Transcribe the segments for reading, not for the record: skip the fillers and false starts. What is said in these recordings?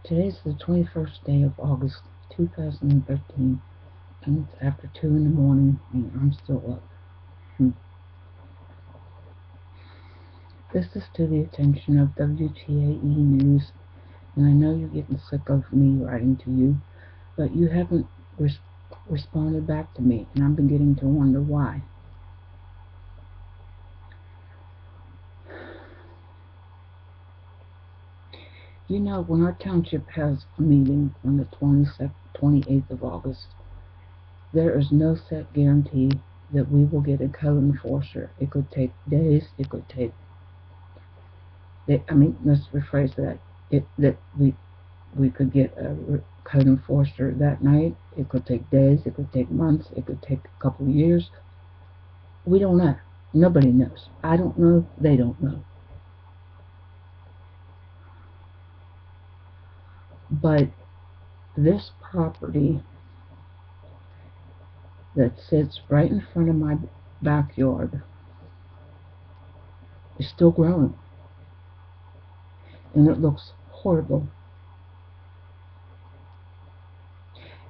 Today's the 21st day of August 2013, and it's after 2 in the morning, and I'm still up. This is to the attention of WTAE News, and I know you're getting sick of me writing to you, but you haven't responded back to me, and I'm beginning to wonder why. You know, when our township has a meeting on the 28th of August, there is no set guarantee that we will get a code enforcer. It could take days, it could take, let's rephrase that. That we could get a code enforcer that night. It could take days, it could take months, it could take a couple of years. We don't know. Nobody knows. I don't know, they don't know. But this property that sits right in front of my backyard is still growing. And it looks horrible.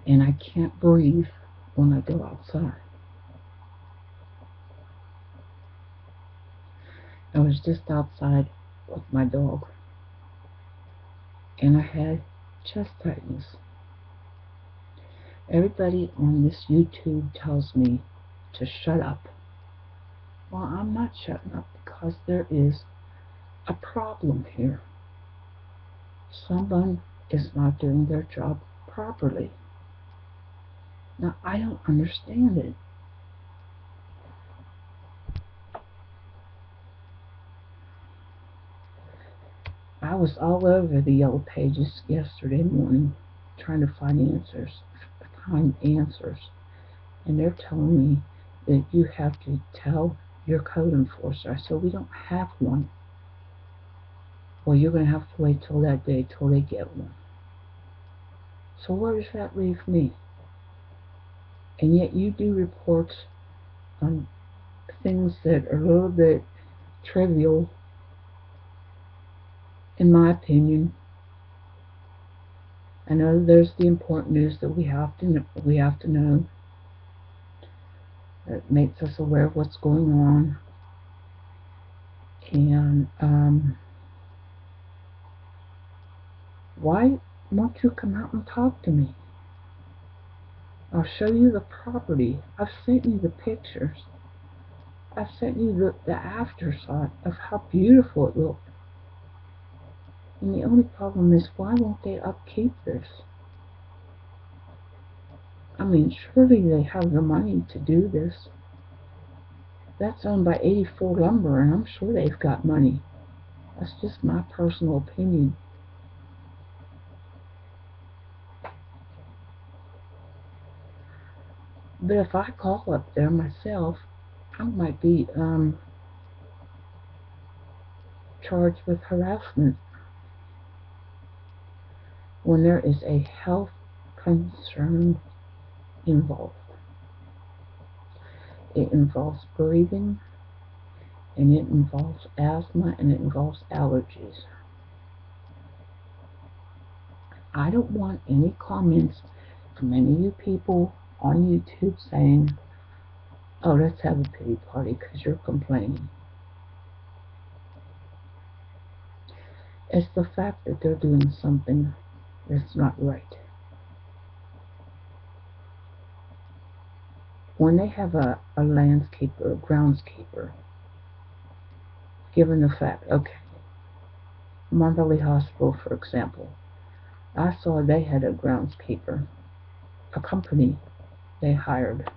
And I can't breathe when I go outside. I was just outside with my dog, and I had chest tightness. Everybody on this YouTube tells me to shut up. Well, I'm not shutting up because there is a problem here. Someone is not doing their job properly. Now, I don't understand it. I was all over the Yellow Pages yesterday morning trying to find answers, and they're telling me that you have to tell your code enforcer. I said, we don't have one. Well, you're going to have to wait till that day till they get one. So where does that leave me? And yet you do reports on things that are a little bit trivial, in my opinion. I know there's the important news that we have to know. That makes us aware of what's going on. And why won't you come out and talk to me? I'll show you the property. I've sent you the pictures. I've sent you the aftershot of how beautiful it looked. And the only problem is, why won't they upkeep this? I mean, surely they have the money to do this. That's owned by 84 Lumber, and I'm sure they've got money. That's just my personal opinion. But if I call up there myself, I might be charged with harassment when there is a health concern involved. It involves breathing, and it involves asthma, and it involves allergies. I don't want any comments from any of you people on YouTube saying, oh, let's have a pity party because you're complaining. It's the fact that they're doing something that's not right. When they have a landscaper, a groundskeeper, given the fact, okay, Monterey Hospital, for example, I saw they had a groundskeeper, a company they hired.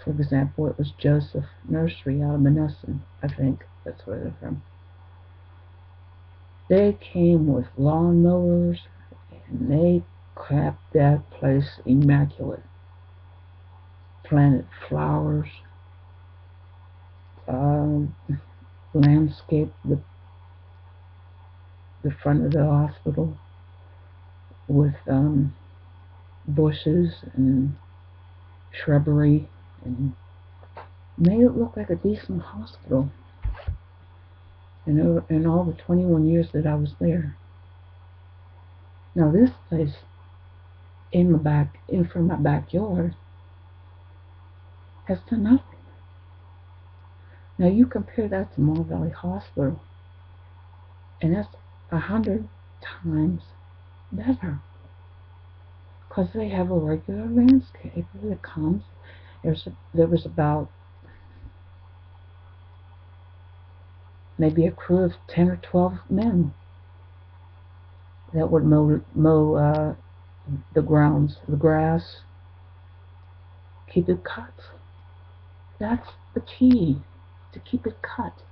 For example, it was Joseph Nursery out of Menneson, I think that's where they're from. They came with lawnmowers, and they kept that place immaculate. Planted flowers, landscaped the front of the hospital with bushes and shrubbery, and made it look like a decent hospital. In all the 21 years that I was there. Now this place in front of my backyard has done nothing. Now you compare that to Mon Valley Hospital, and that's 100 times better, because they have a regular landscaper that comes. There was about maybe a crew of 10 or 12 men that would mow the grounds, the grass, keep it cut. That's the key, to keep it cut.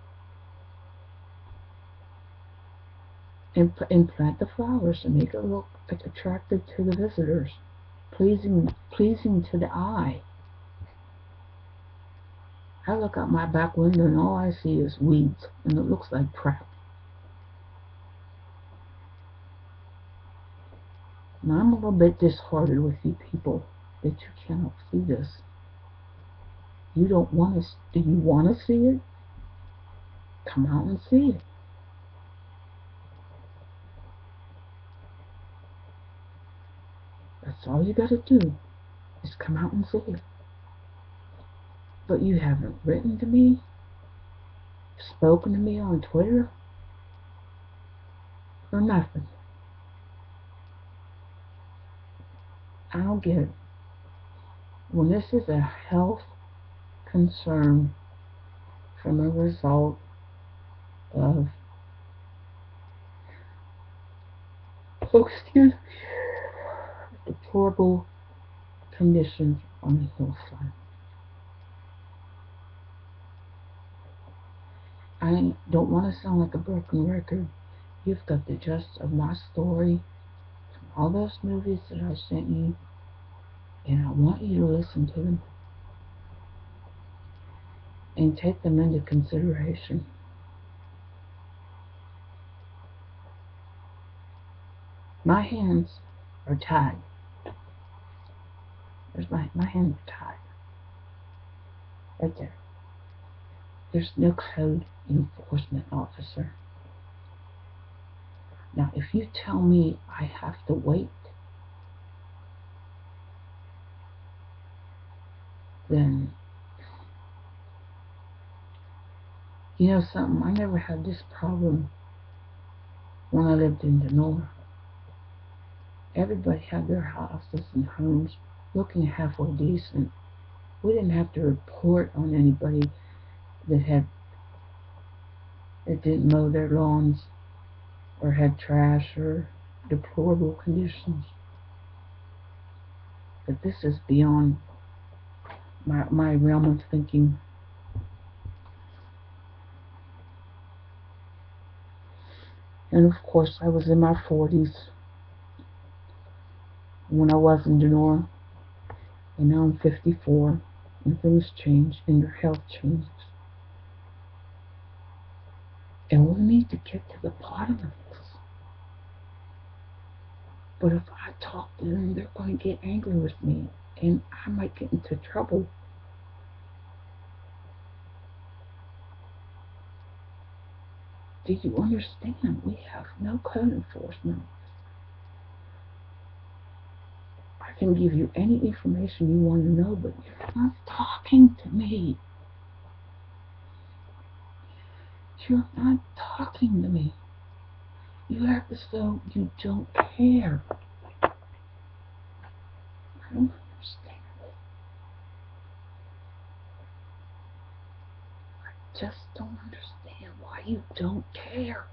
And plant the flowers and make it look attractive to the visitors, pleasing to the eye. I look out my back window and all I see is weeds, and it looks like crap. Now I'm a little bit disheartened with you people that you cannot see this. You don't want to. Do you want to see it? Come out and see it. That's all you gotta do, is come out and see it. But you haven't written to me, spoken to me on Twitter, or nothing. I don't get it. When this is a health concern from a result of deplorable conditions on the hillside. I don't want to sound like a broken record. You've got the gist of my story from all those movies that I sent you, and I want you to listen to them and take them into consideration. My hands are tied. My hands are tied. Right there. There's no code enforcement officer. Now, if you tell me I have to wait, then, you know something, I never had this problem when I lived in Denora. Everybody had their houses and homes looking halfway decent. We didn't have to report on anybody that didn't mow their lawns or had trash or deplorable conditions. But this is beyond my realm of thinking. And of course, I was in my 40s when I was in Denora, and now I'm 54, and things change, and your health changes. And we need to get to the bottom of this. But if I talk to them, they're going to get angry with me, and I might get into trouble. Do you understand? We have no code enforcement. I can give you any information you want to know, but you're not talking to me. You're not talking to me. You act as though you don't care. I don't understand it. I just don't understand why you don't care.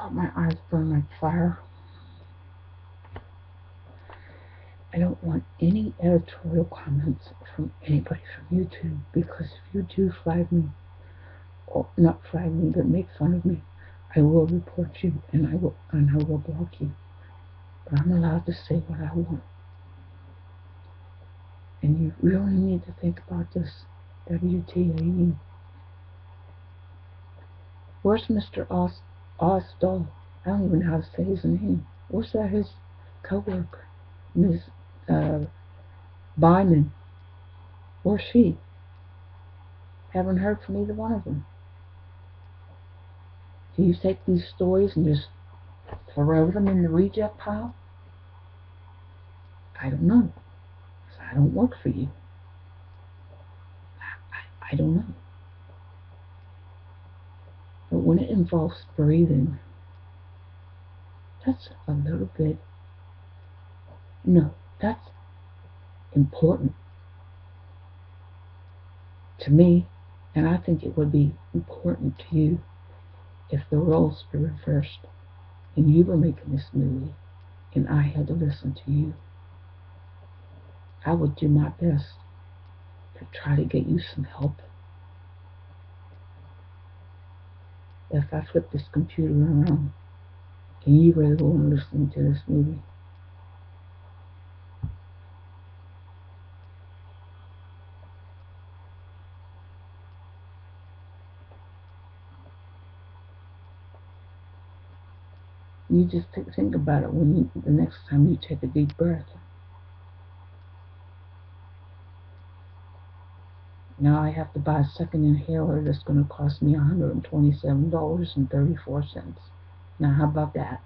Oh, my eyes burn like fire. I don't want any editorial comments from anybody from YouTube, because if you do flag me, or not flag me, but make fun of me, I will report you, and I will block you. But I'm allowed to say what I want. And you really need to think about this, WTAE. Where's Mr. Osdall? I don't even know how to say his name. Where's that his co-worker? Ms. Byman? Where's she? Haven't heard from either one of them. Do you take these stories and just throw them in the reject pile? I don't know. I don't work for you. I don't know. But when it involves breathing, that's a little bit, no, that's important to me, and I think it would be important to you if the roles were reversed and you were making this movie and I had to listen to you. I would do my best to try to get you some help. If I flip this computer around and you really want to listen to this movie, you just think about it the next time you take a deep breath. Now I have to buy a second inhaler that's going to cost me $127.34. Now how about that?